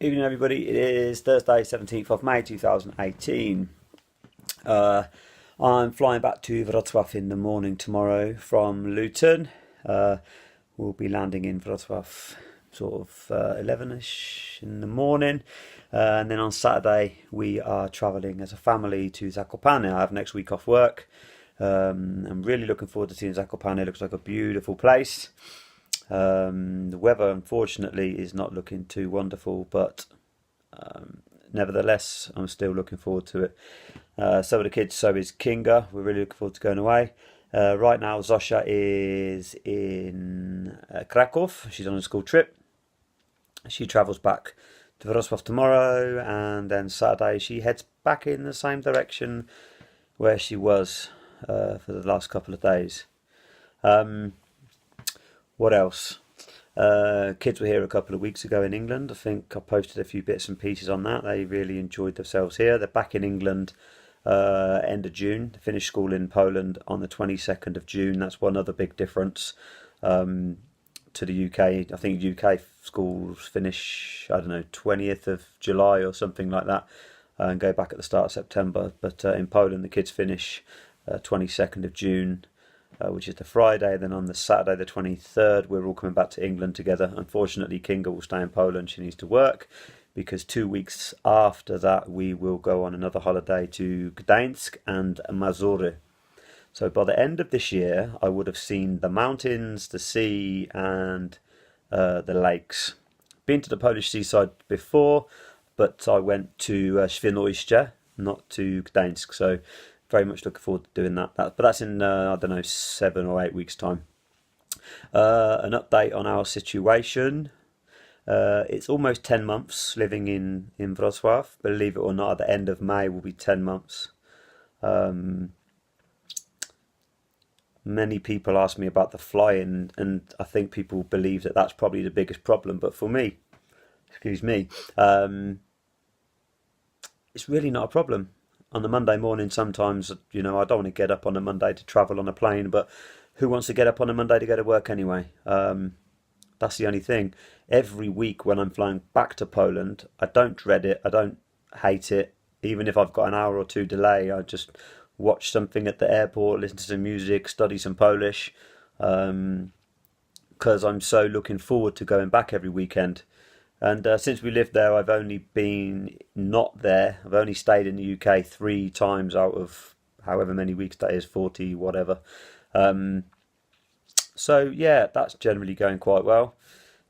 Evening, everybody. It is Thursday, 17th of May 2018. Uh, I'm flying back to Wrocław in the morning tomorrow from Luton. We'll be landing in Wrocław sort of 11ish in the morning. And then on Saturday, we are travelling as a family to Zakopane. I have next week off work. I'm really looking forward to seeing Zakopane. It looks like a beautiful place. The weather, unfortunately, is not looking too wonderful, but nevertheless, I'm still looking forward to it. So are the kids, so is Kinga. We're really looking forward to going away. Right now, Zosia is in Krakow. She's on a school trip. She travels back to Wrocław tomorrow, and then Saturday she heads back in the same direction where she was for the last couple of days. What else? Kids were here a couple of weeks ago in England. I think I posted a few bits and pieces on that. They really enjoyed themselves here. They're back in England end of June. They finished school in Poland on the 22nd of June. That's one other big difference to the UK. I think UK schools finish, I don't know, 20th of July or something like that, and go back at the start of September. But in Poland, the kids finish 22nd of June. Which is the Friday. Then on the Saturday, the 23rd, we're all coming back to England together. Unfortunately, Kinga will stay in Poland. She needs to work because 2 weeks after that, we will go on another holiday to Gdańsk and Mazury. So by the end of this year, I would have seen the mountains, the sea, and the lakes. Been to the Polish seaside before, but I went to Świnoujście, not to Gdańsk. So very much looking forward to doing that. But that's in, I don't know, 7 or 8 weeks' time. An update on our situation. It's almost 10 months living in Wrocław. Believe it or not, at the end of May will be 10 months. Many people ask me about the flying, and I think people believe that that's probably the biggest problem. But for me, excuse me, it's really not a problem. On the Monday morning, sometimes, I don't want to get up on a Monday to travel on a plane, but who wants to get up on a Monday to go to work anyway? That's the only thing. Every week when I'm flying back to Poland, I don't dread it. I don't hate it. Even if I've got an hour or two delay, I just watch something at the airport, listen to some music, study some Polish, because I'm so looking forward to going back every weekend. And since we lived there, I've only been not there. I've only stayed in the UK 3 times out of however many weeks that is, 40, whatever. So yeah, that's generally going quite well.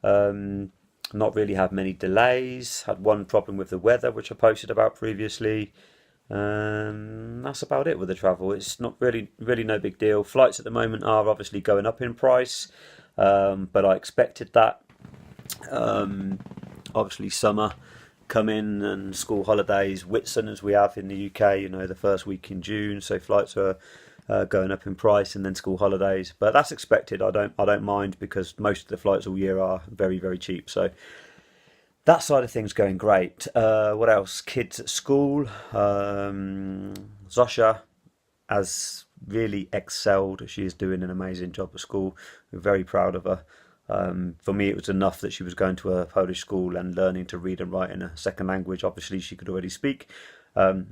Not really had many delays. Had one problem with the weather, which I posted about previously. That's about it with the travel. It's not really no big deal. Flights at the moment are obviously going up in price, but I expected that. Obviously summer coming and school holidays, Whitsun as we have in the UK, the first week in June, so flights are going up in price, and then school holidays. But that's expected. I don't mind, because most of the flights all year are very, very cheap. So that side of things going great. What else? Kids at school. Zosia has really excelled. She is doing an amazing job at school. We're very proud of her. For me, it was enough that she was going to a Polish school and learning to read and write in a second language. Obviously, she could already speak.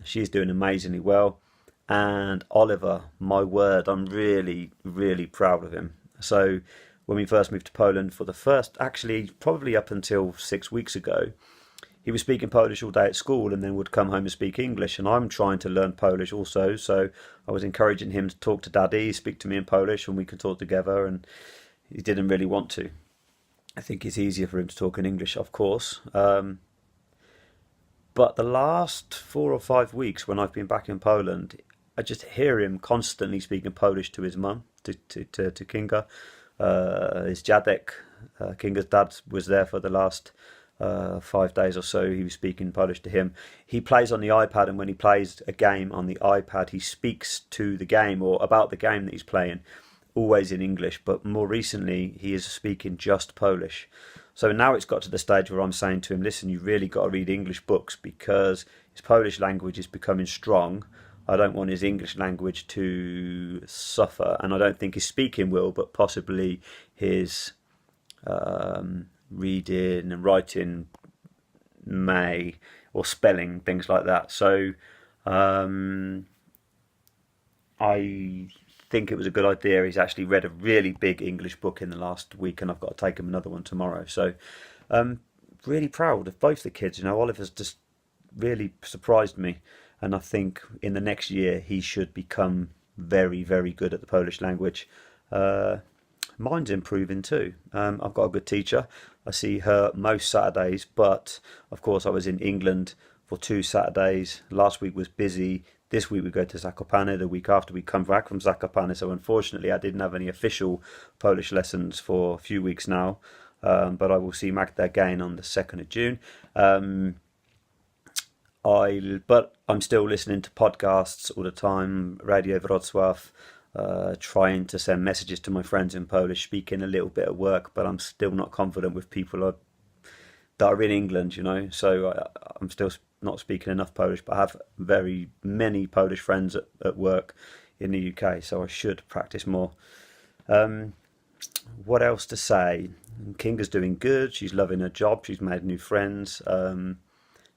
She's doing amazingly well. And Oliver, my word, I'm really, really proud of him. So when we first moved to Poland, for the first, actually, probably up until 6 weeks ago, he was speaking Polish all day at school and then would come home and speak English. And I'm trying to learn Polish also. So I was encouraging him to talk to Daddy, speak to me in Polish, and we could talk together. And he didn't really want to. I think it's easier for him to talk in English, of course. But the last 4 or 5 weeks when I've been back in Poland, I just hear him constantly speaking Polish to his mum, to Kinga. His dziadek, Kinga's dad, was there for the last 5 days or so. He was speaking Polish to him. He plays on the iPad, and when he plays a game on the iPad, he speaks to the game or about the game that he's playing, always in English, but more recently he is speaking just Polish. So now it's got to the stage where I'm saying to him, listen, you've really got to read English books, because his Polish language is becoming strong. I don't want his English language to suffer, and I don't think his speaking will, but possibly his reading and writing may, or spelling, things like that. So I think it was a good idea. He's actually read a really big English book in the last week, and I've got to take him another one tomorrow. So really proud of both the kids. Oliver's just really surprised me, and I think in the next year he should become very, very good at the Polish language. Mine's improving too. I've got a good teacher. I see her most Saturdays, but of course I was in England for 2 Saturdays. Last week was busy. This week we go to Zakopane. The week after we come back from Zakopane. So unfortunately I didn't have any official Polish lessons for a few weeks now. But I will see Magda again on the 2nd of June. But I'm still listening to podcasts all the time, Radio Wrocław, trying to send messages to my friends in Polish, speaking a little bit at work, but I'm still not confident with people that are in England, so I'm still not speaking enough Polish, but I have very many Polish friends at work in the UK, so I should practice more. What else to say? Kinga's doing good. She's loving her job. She's made new friends.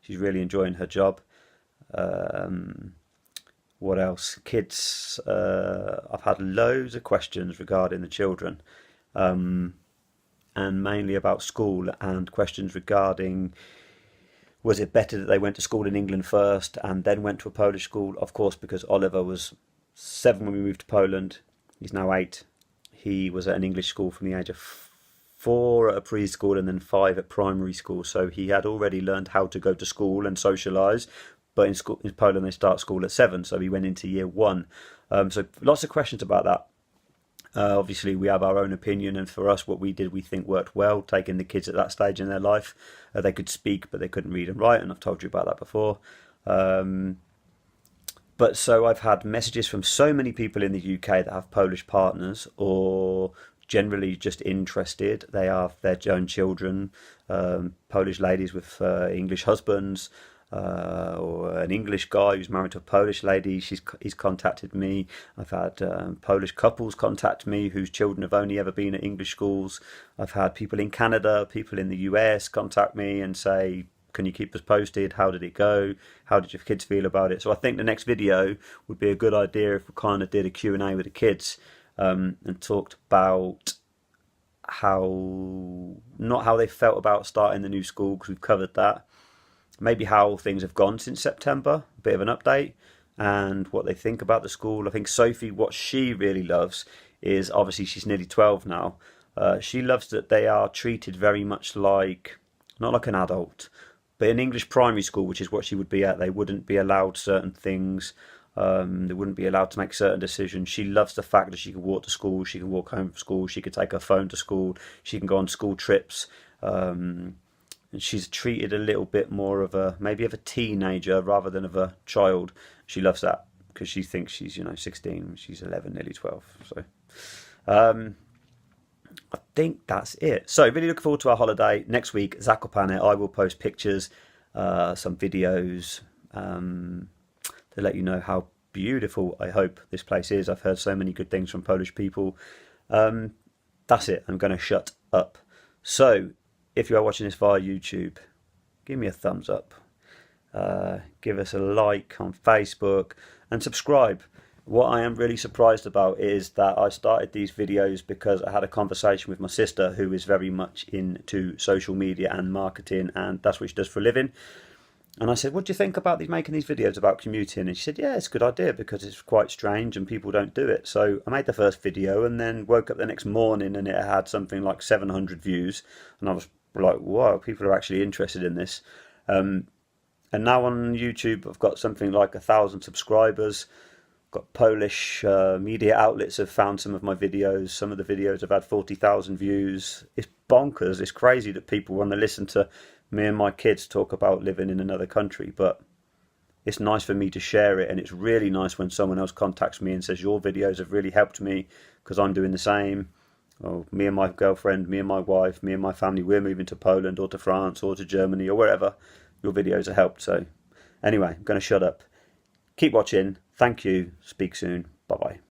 She's really enjoying her job. What else? Kids. I've had loads of questions regarding the children, and mainly about school, and questions regarding, was it better that they went to school in England first and then went to a Polish school? Of course, because Oliver was 7 when we moved to Poland. He's now 8. He was at an English school from the age of 4 at a preschool and then 5 at primary school. So he had already learned how to go to school and socialise. But in Poland, they start school at 7. So he went into year 1. So lots of questions about that. Obviously, we have our own opinion. And for us, what we did, we think worked well, taking the kids at that stage in their life. They could speak, but they couldn't read and write. And I've told you about that before. But so I've had messages from so many people in the UK that have Polish partners or generally just interested. They have their own children, Polish ladies with English husbands, or an English guy who's married to a Polish lady. He's contacted me. I've had Polish couples contact me whose children have only ever been at English schools. I've had people in Canada, people in the US contact me and say, can you keep us posted? How did it go? How did your kids feel about it? So I think the next video would be a good idea if we kind of did a Q&A with the kids, and talked about not how they felt about starting the new school, because we've covered that. Maybe how things have gone since September, a bit of an update, and what they think about the school. I think Sophie, what she really loves is, obviously she's nearly 12 now, she loves that they are treated very much like, not like an adult, but in English primary school, which is what she would be at, they wouldn't be allowed certain things. They wouldn't be allowed to make certain decisions. She loves the fact that she can walk to school, she can walk home from school, she could take her phone to school, she can go on school trips. And she's treated a little bit more of maybe of a teenager rather than of a child. She loves that because she thinks she's 16, she's 11, nearly 12. So I think that's it. So really looking forward to our holiday next week, Zakopane. I will post pictures, some videos, to let you know how beautiful I hope this place is. I've heard so many good things from Polish people. That's it. I'm going to shut up. So if you are watching this via YouTube, give me a thumbs up. Give us a like on Facebook and subscribe. What I am really surprised about is that I started these videos because I had a conversation with my sister, who is very much into social media and marketing, and that's what she does for a living. And I said, what do you think about making these videos about commuting? And she said, yeah, it's a good idea because it's quite strange and people don't do it. So I made the first video and then woke up the next morning and it had something like 700 views. And I was like, wow, people are actually interested in this. And now on YouTube, I've got something like 1,000 subscribers. Got Polish media outlets have found some of my videos. Some of the videos have had 40,000 views. It's bonkers. It's crazy that people want to listen to me and my kids talk about living in another country, but it's nice for me to share it, and it's really nice when someone else contacts me and says your videos have really helped me because I'm doing the same. Or me and my girlfriend, me and my wife, me and my family, we're moving to Poland or to France or to Germany or wherever. Your videos have helped. So anyway, I'm going to shut up. Keep watching. Thank you. Speak soon. Bye bye.